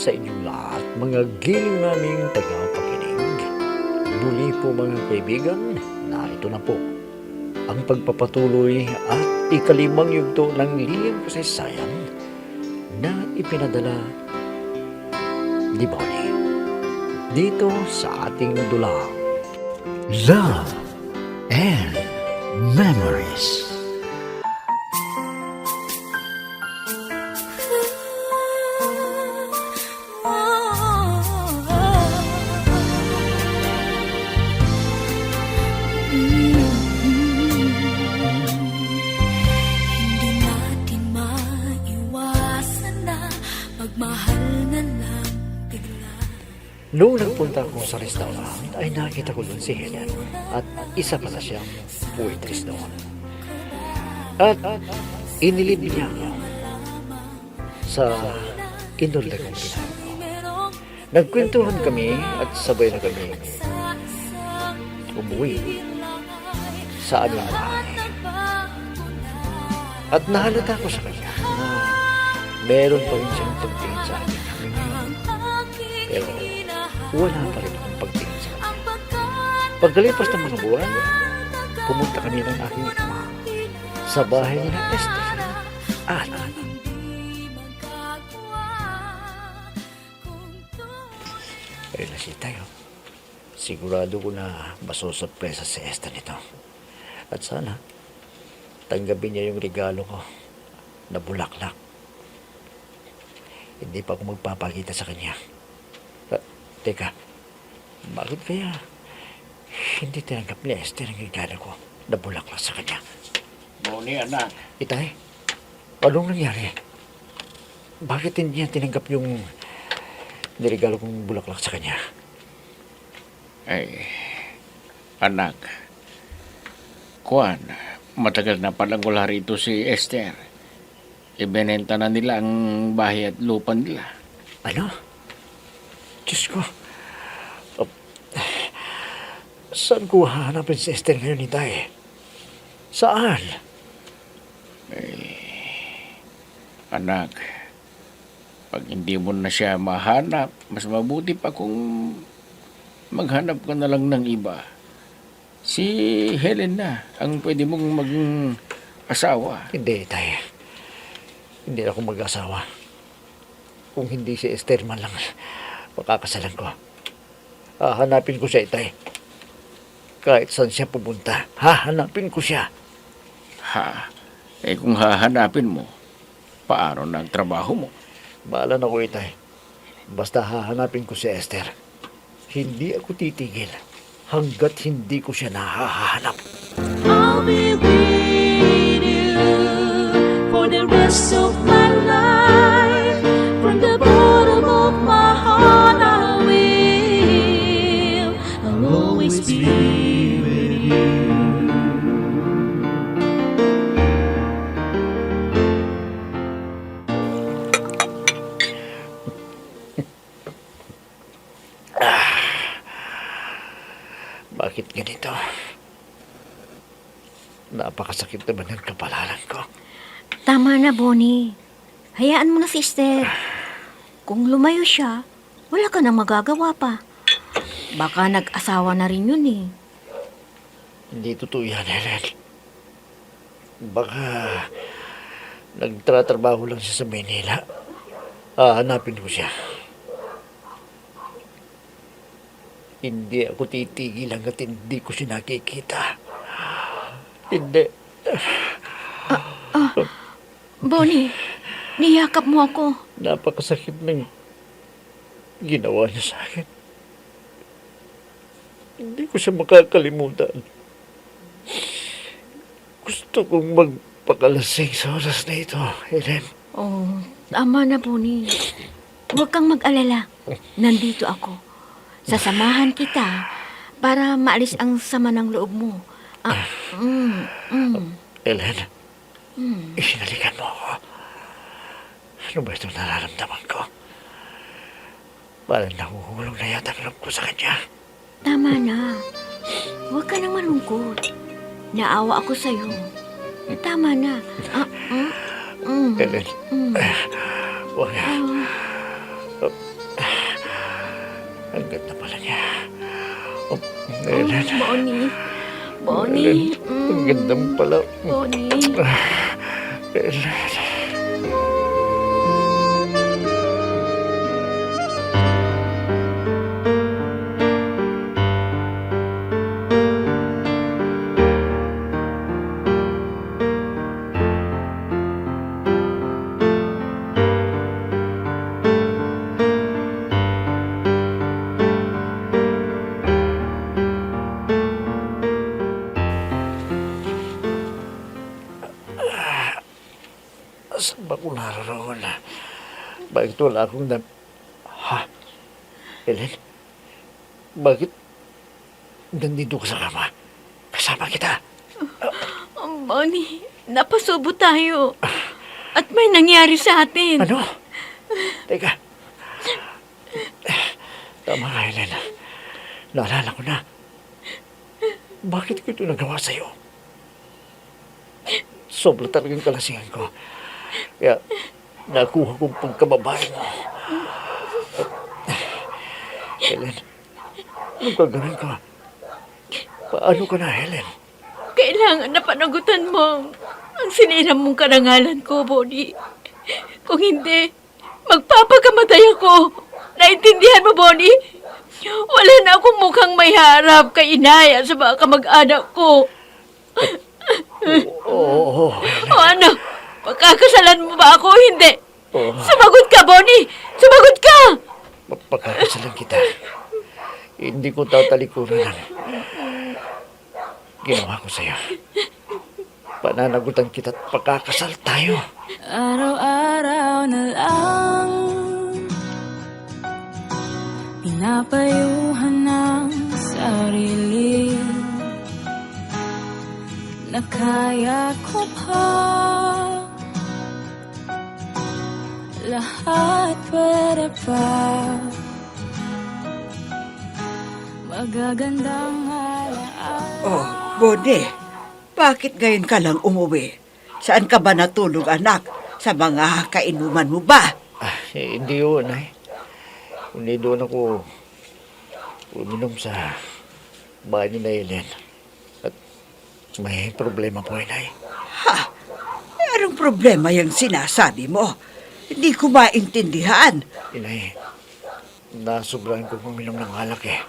sa inyong lahat, mga giling naming tagapakinig. Muli po mga kaibigan, na ito na po ang pagpapatuloy at ikalimang yugto ng Liyang Kasaysayan na ipinadala ni Bonnie dito sa ating dulang Love and Memories. Noong nagpunta ko sa restaurant, ay nakita ko doon si Helen at isa pala siyang waitress doon. At inilib niya ako sa inorder kong pinagawa. Nagkwentuhan kami at sabay na kami umuwi sa aming bahay. At nahalata ko sa kanya na meron pa rin siyang pagtingin sa akin hanggang ngayon. Pero wala pa rin akong pagtingin sa kanya. Pagkalipas ng mga buwan, pumunta kami ng aking ama sa bahay ni Esther at relasyon tayo. Sigurado ko na masusurpresa si Esther nito. At sana, tanggapin niya yung regalo ko na bulaklak. Hindi pa ako magpapakita sa kanya. Teka, bakit kaya hindi tinanggap ni Esther ang regalo ko na bulaklak sa kanya? Bonnie, anak. Itay, anong nangyari? Bakit hindi niya tinanggap yung niregalo kong bulaklak sa kanya? Ay, anak. Kuan, matagal na palang wala rito si Esther. Ibinenta na nila ang bahay at lupa nila. Ano? Diyos ko. Saan ko hahanapin si Esther ngayon, Itay? Saan? Anak, pag hindi mo na siya mahanap, mas mabuti pa kung maghanap ka na lang ng iba. Si Helen na ang pwede mong mag-asawa. Hindi, Itay. Hindi ako mag-asawa. Kung hindi si Esther man lang makakasalan ko. Hahanapin ko siya, Itay. Kahit saan siya pumunta, hahanapin ko siya. Ha? Kung hahanapin mo, paano na ang trabaho mo? Bahala na ko, Itay. Basta hahanapin ko si Esther. Hindi ako titigil hanggat hindi ko siya nahahanap. I'll be with you for the rest of my life. From the bottom of my heart I will. I'll always be with you. Bakit ganito? Napakasakit naman ng kapalaran ko. Tama na, Bonnie. Hayaan mo na si Esther. Kung lumayo siya, wala ka nang magagawa pa. Baka nag-asawa na rin yun eh. Hindi totoo yan, Helen. Baka nagtratrabaho lang siya sa Manila. Hahanapin ko siya. Hindi ako titigil hanggat hindi ko siya nakikita. Hindi. Bonnie, niyakap mo ako. Napakasakit ng ginawa niya sa akin. Hindi ko siya makakalimutan. Gusto kong magpakalasing sa oras na ito, Helen. Oh, tama na, Bonnie. Huwag kang mag-alala. Nandito ako. Sasamahan kita para maalis ang sama ng loob mo. Helen, isinalikan mo ako. Ano ba itong nararamdaman ko? Parang nahuhulog na yata ang loob ko sa kanya. Tama na. Huwag ka nang malungkot. Naawa ako sa'yo. Tama na. Helen, huwag na. Ang ganda pala niya. Oh, Helen. Bonnie. Helen. Bonnie. Ang ganda mo pala. Bonnie. Helen. Saan ba ko naroon? Bakit wala akong Ha? Helen? Bakit nandito ka sa kama? Kasama kita. Bonnie, napasubo tayo. At may nangyari sa atin. Ano? Teka. Tama ka, Helen. Naalala ko na. Bakit ko ito nagawa sa'yo? Sobra talagang kalasingan ko. Kaya nakuha kong pagkababae mo. Helen, anong gagawin ko? Paano ka na, Helen? Kailangan na panagutan mo ang sinira mong karangalan ko, Bonnie. Kung hindi, magpapakamatay ako. Naintindihan mo, Bonnie? Wala na akong mukhang may harap kay inay at sa mga kamag-anak ko. Oo, O ano? Pagkakasalan mo ba ako o hindi? Oo. Sumagot ka, Bonnie! Sumagot ka! Pagkakasalan kita. Hindi ko tatalikuran ang ginawa ko sa'yo. Pananagutan kita at pagkakasal tayo. Araw-araw na lang pinapayuhan ng sarili na kaya ko pa lahat, pwede pa magagandang alaala. Oh, Bonnie, bakit ngayon ka lang umuwi? Saan ka ba natulog, anak? Sa mga kainuman mo ba? Hindi yun, ay. Hindi doon ako uminom sa bahay ni Helen. At may problema po, inay. Ha? Anong problema yung sinasabi mo? Hindi ko maintindihan. Inay, nasobrahan ko uminom ng alak eh.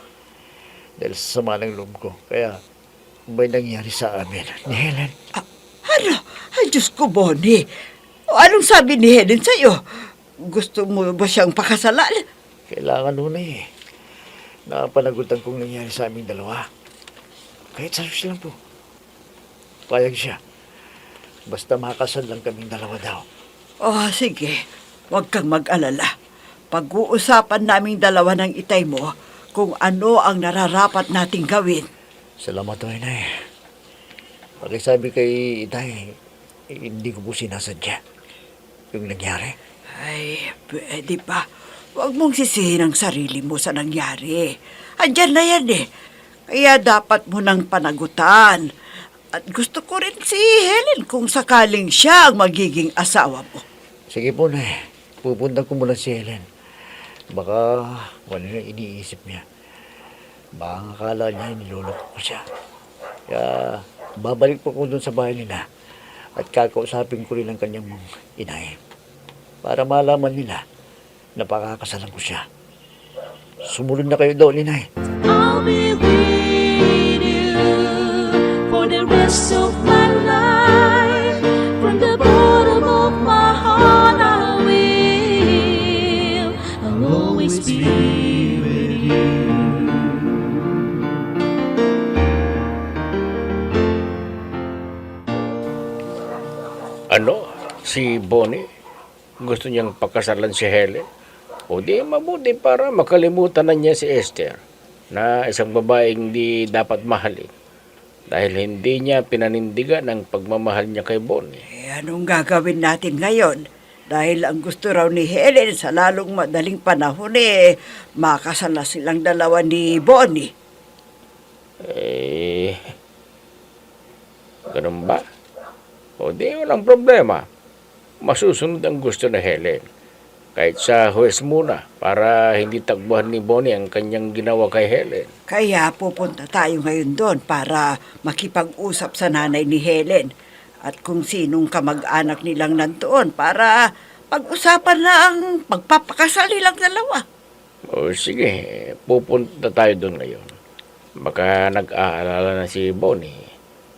Dahil sa sama ng loob ko. Kaya may nangyari sa amin ni Helen. Ano? Ay, Diyos ko, Bonnie. Anong sabi ni Helen sa'yo? Gusto mo ba siyang pakasalan? Kailangan nun eh. Napanagutan kong nangyari sa aming dalawa. Kahit sa lang po. Payag siya. Basta makasal lang kaming dalawa daw. Oh, sige. Huwag kang mag-alala. Pag-uusapan naming dalawa ng itay mo kung ano ang nararapat nating gawin. Salamat to, inay. Pakisabi kay Itay, hindi ko po sinasadya yung nangyari. Ay, pwede pa. Huwag mong sisihin ang sarili mo sa nangyari. Andyan na yan eh. Kaya dapat mo nang panagutan. At gusto ko rin si Helen kung sakaling siya ang magiging asawa mo. Sige po, nay. Pupunta ko muna si Helen. Baka wala na iniisip niya. Baka akala niya niloloko ko siya. Kaya babalik po ko doon sa bahay nila at kakausapin ko rin ang kanyang inay para malaman nila na pakakasalan ko siya. Sumunod na kayo doon, inay. I'll be with you for the rest of my life. From the bottom of my heart, I will. I'll always be with you. Ano? Si Bonnie? Gusto niyang pakasalan si Helen? O di mabuti para makalimutan na niya si Esther na isang babaeng di dapat mahalin dahil hindi niya pinanindigan ang pagmamahal niya kay Bonnie. Anong gagawin natin ngayon? Dahil ang gusto raw ni Helen sa lalong madaling panahon makasal na silang dalawa ni Bonnie. Ganun ba? O di walang problema. Masusunod ang gusto ni Helen. Kahit sa huwes muna para hindi takbuhan ni Bonnie ang kanyang ginawa kay Helen. Kaya pupunta tayo ngayon doon para makipag-usap sa nanay ni Helen at kung sinong kamag-anak nilang nandoon para pag-usapan na ang pagpapakasal nilang dalawa. O sige, pupunta tayo doon ngayon. Baka nag-aalala na si Bonnie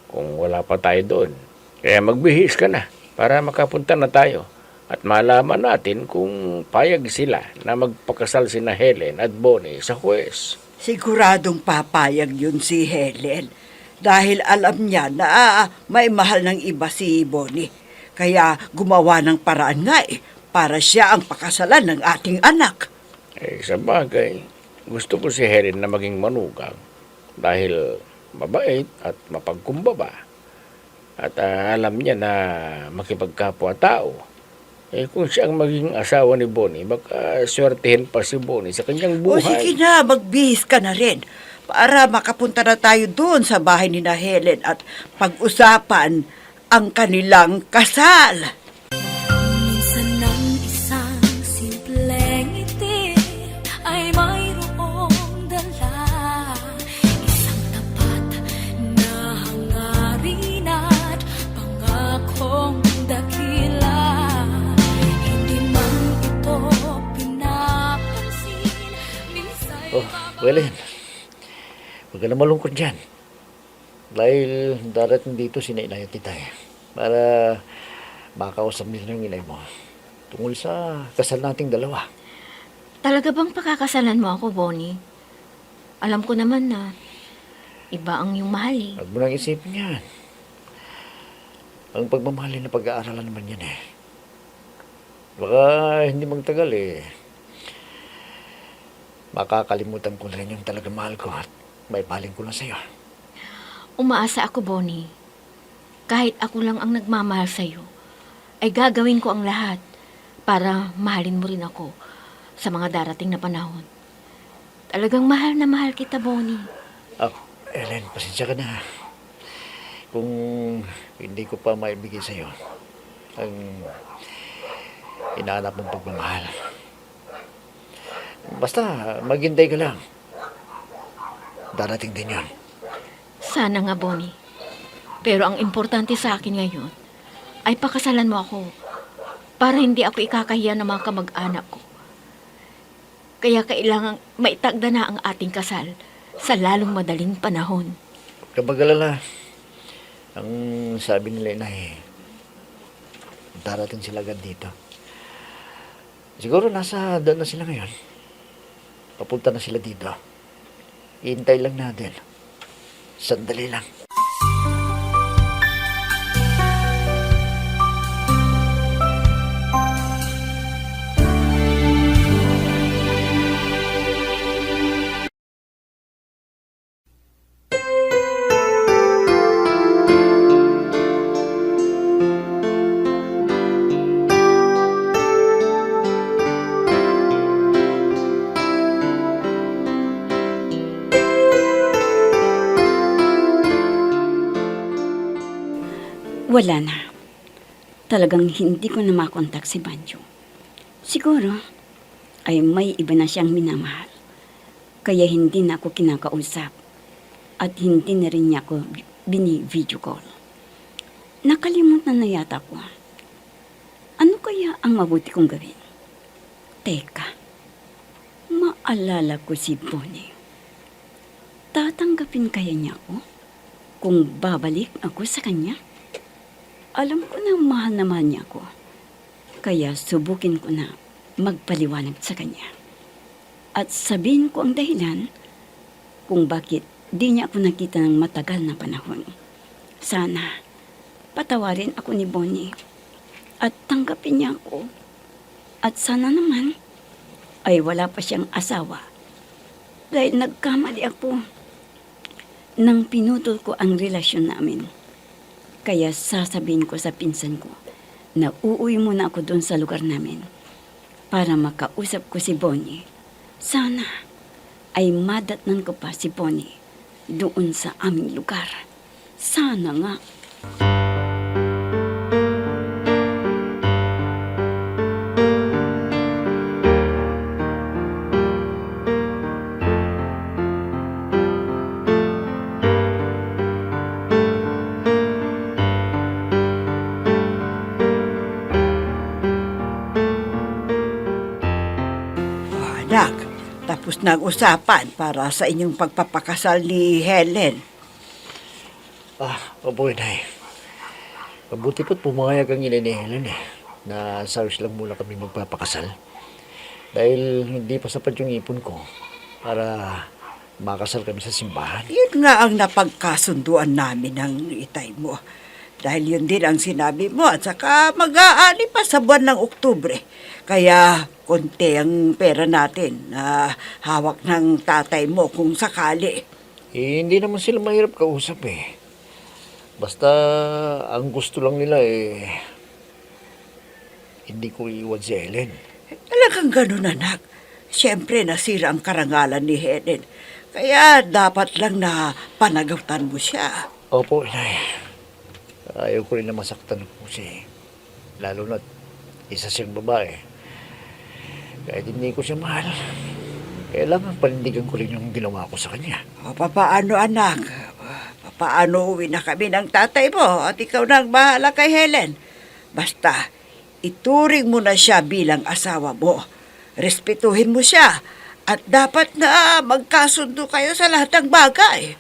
kung wala pa tayo doon. Kaya magbihis ka na para makapunta na tayo. At malaman natin kung payag sila na magpakasal sina Helen at Bonnie sa huwes. Siguradong papayag yun si Helen dahil alam niya na may mahal ng iba si Bonnie. Kaya gumawa ng paraan nga para siya ang pakasalan ng ating anak. Sa bagay, gusto ko si Helen na maging manugang dahil mabait at mapagkumbaba. At alam niya na makipagkapwa-tao. Kung siya ang maging asawa ni Bonnie, baka swertihin pa si Bonnie sa kanyang O buhay. sige na, magbihis ka na rin para makapunta na tayo doon sa bahay ni na Helen at pag-usapan ang kanilang kasal. Minsan ng isang simpleng ngiti ay mayroong dala, isang tapat na hangarin at pangakong dakila. Hindi man ito pinapansin, minsan Helen, huwag ka na malungkot dyan. Dahil darating dito si Inay at Titay para makausap nila ng inay mo tungkol sa kasal nating dalawa. Talaga bang pakakasalan mo ako, Bonnie? Alam ko naman na iba ang iyong mahal eh. Huwag mo nang isipin yan. Ang pagmamahal na pag-aaralan naman yan eh. Baka hindi magtagal eh. Makakalimutan ko na rin yung talaga mahal ko at may paling ko lang sa'yo. Umaasa ako, Bonnie. Kahit ako lang ang nagmamahal sa'yo, ay gagawin ko ang lahat para mahalin mo rin ako sa mga darating na panahon. Talagang mahal na mahal kita, Bonnie. Ellen, pasensya ka na. Kung hindi ko pa maibigay sa'yo ang inaanap mong pagmamahal. Basta, maghintay ka lang. Darating din yon. Sana nga, Bonnie. Pero ang importante sa akin ngayon ay pakasalan mo ako para hindi ako ikakahiya ng mga kamag-anak ko. Kaya kailangang maitagda na ang ating kasal sa lalong madaling panahon. Kapag alala, ang sabi nila Inay, darating sila agad dito. Siguro nasa doon na sila ngayon. Papunta na sila dito. Hintay lang natin. Sandali lang. Wala na. Talagang hindi ko na makontak si Banjo. Siguro ay may iba na siyang minamahal. Kaya hindi na ako kinakausap at hindi na rin niya ako bini-video call. Nakalimutan na yata ko. Ano kaya ang mabuti kong gawin? Teka, maalala ko si Bonnie. Tatanggapin kaya niya ako kung babalik ako sa kanya? Alam ko na mahal na mahal niya ako. Kaya subukin ko na magpaliwanag sa kanya. At sabihin ko ang dahilan kung bakit di niya ako nakita ng matagal na panahon. Sana patawarin ako ni Bonnie at tanggapin niya ako. At sana naman ay wala pa siyang asawa. Dahil nagkamali ako nang pinutol ko ang relasyon namin. Kaya sasabihin ko sa pinsan ko na uuwi muna ako doon sa lugar namin para makausap ko si Bonnie. Sana ay madatnan ko pa si Bonnie doon sa aming lugar. Sana nga. ng usapan para sa inyong pagpapakasal ni Helen. Opo, Inay. Mabuti po't pumayag ang ina ni Helen na sa Ars lang muna kami magpapakasal. Dahil hindi pa sapat yung ipon ko para makasal kami sa simbahan. Yun nga ang napagkasunduan namin ng itay mo. Dahil yun din ang sinabi mo at saka mag-aani pa sa buwan ng Oktubre. Kaya konti ang pera natin na hawak ng tatay mo kung sakali. Hindi naman sila mahirap kausap Basta ang gusto lang nila hindi ko iwan si Helen. Talagang ganun, anak. Siyempre nasira ang karangalan ni Helen. Kaya dapat lang na panagutan mo siya. Opo, Inay. Ayaw ko rin na masaktan ko lalo na isa siyang babae. Kahit hindi ko siya mahal, kailangan panindigan ko rin yung ginawa ko sa kanya. O, papaano, anak? Papaano uwi na kami ng tatay mo at ikaw na ang bahala kay Helen? Basta, ituring mo na siya bilang asawa mo. Respetuhin mo siya at dapat na magkasundo kayo sa lahat ng bagay.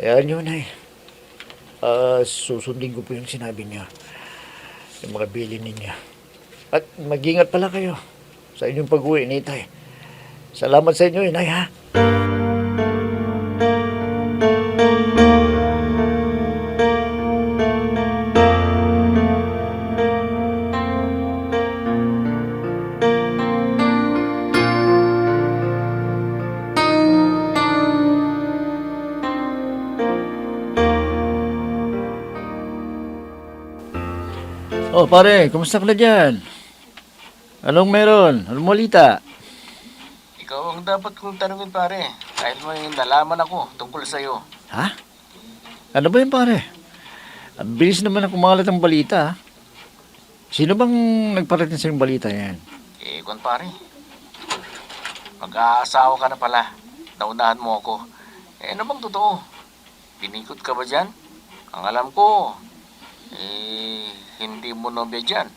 Ayan yun, susundin ko po yung sinabi niya. Yung mga bilin niya. At mag-ingat pala kayo sa inyong pag-uwi ni Itay. Salamat sa inyo, Inay, ha? Oh, pare, kumusta ka na dyan? Anong meron? Anong malita? Ikaw ang dapat kong tanungin, pare. Dahil may nalaman ako tungkol sa'yo. Ha? Ano ba yun, pare? Ang bilis naman ang kumalat ng balita, ha? Sino bang nagparating sa yung balita yan? Kung pare, mag-aasawa ka na pala. Naunahan mo ako. Ano bang totoo? Pinikot ka ba dyan? Ang alam ko, hindi mo nobya dyan.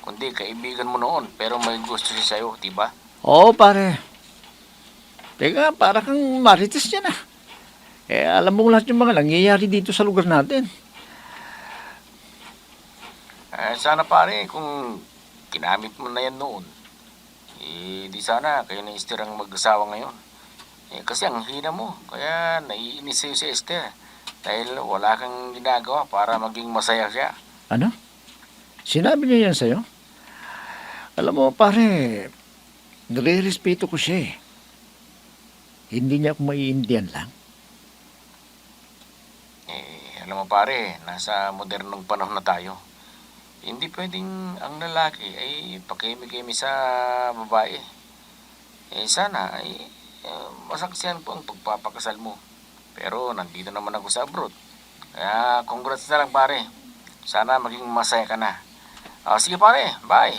Kundi kaibigan mo noon, pero may gusto siya sa'yo, diba? Oo, pare. Teka, para kang marites dyan, ah. Alam mo lahat yung mga nangyayari dito sa lugar natin. Sana pare, kung ginamit mo na yan noon, di sana kayo ni Esther ang mag-asawa ngayon. Kasi ang hina mo, kaya naiinis sa'yo si Esther. Dahil wala kang ginagawa para maging masaya siya. Ano? Sinabi niya yan sa'yo? Alam mo, pare, nire-respeto ko siya. Hindi niya ako maiindihan lang. Alam mo pare, nasa modernong panahon na tayo. Hindi pwedeng ang lalaki ay pakimi-kimi sa babae. Sana ay masaksihan po ang pagpapakasal mo. Pero nandito naman ako sa abroad. Kaya congrats na lang pare. Sana maging masaya ka na. Sige pare, bye.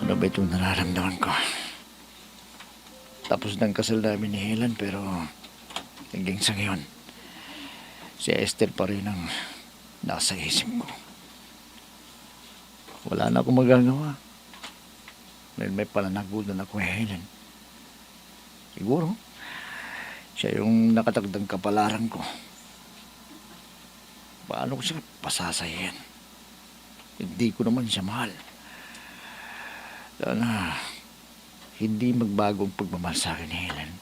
Ano ba itong nararamdaman ko? Tapos ng kasal namin ni Helen, pero hanggang sa ngayon, si Esther pa rin ang nasa isip ko. Wala na akong magagawa. Dahil may pananagutan ako kay Helen. Siguro, siya yung nakatagdang kapalaran ko. Paano ko siya pasasayin? Hindi ko naman siya mahal. Sana hindi magbago ang pagmamahal sa akin ni Helen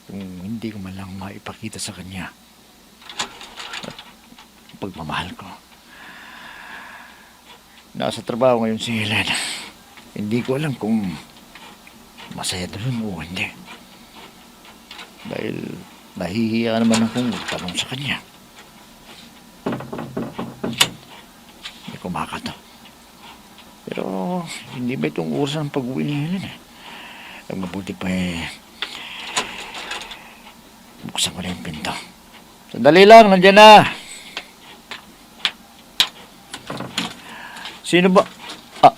kung hindi ko man lang maipakita sa kanya at pagmamahal ko. Nasa trabaho ngayon si Helen. Hindi ko alam kung masaya doon o hindi. Dahil nahihiya naman akong tanong sa kanya. May kumakato. Pero hindi ba itong oras ng pag-uwi ni Helen? Ang mabuti pa Buksan ko na yung pinto. Sandali lang, nandiyan na. Sino ba? Ah,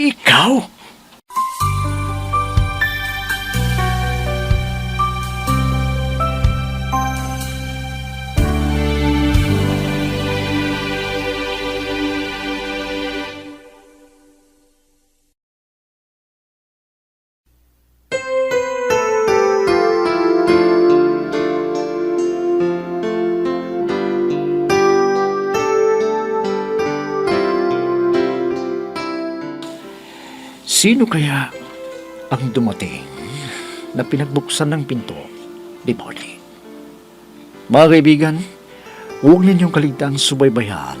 ikaw? Sino kaya ang dumating na pinagbuksan ng pinto ni Bonnie? Mga kaibigan, huwag ninyong kaligtaan subaybayan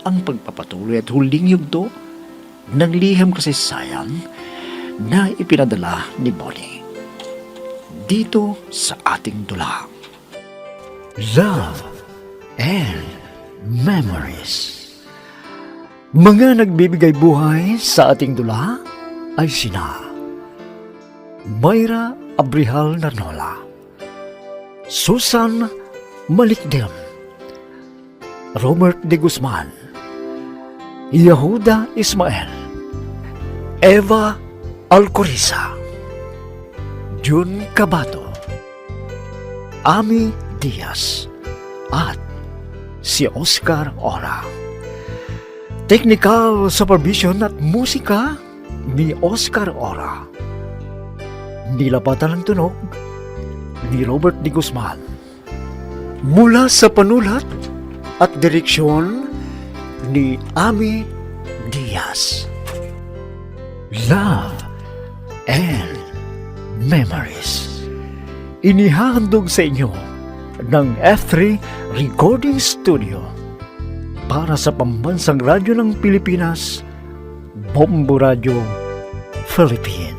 ang pagpapatuloy at huling yugto ng liham kasaysayan na ipinadala ni Bonnie dito sa ating dula. Love and Memories. Mga nagbibigay buhay sa ating dula ay sina Mayra Abrihal Narnola, Susan Malikdem, Robert de Guzman, Yehuda Ismael, Eva Alcoriza, Jun Cabato, Ami Diaz, at si Oscar Ora. Technical supervision at musika ni Oscar Ora. Nilapatan ng tunog ni Robert de Guzman. Mula sa panulat at direksyon ni Ami Diaz. Love and Memories. Inihahandog sa inyo ng F3 Recording Studio para sa Pambansang Radyo ng Pilipinas, Bombo Radio Philippines.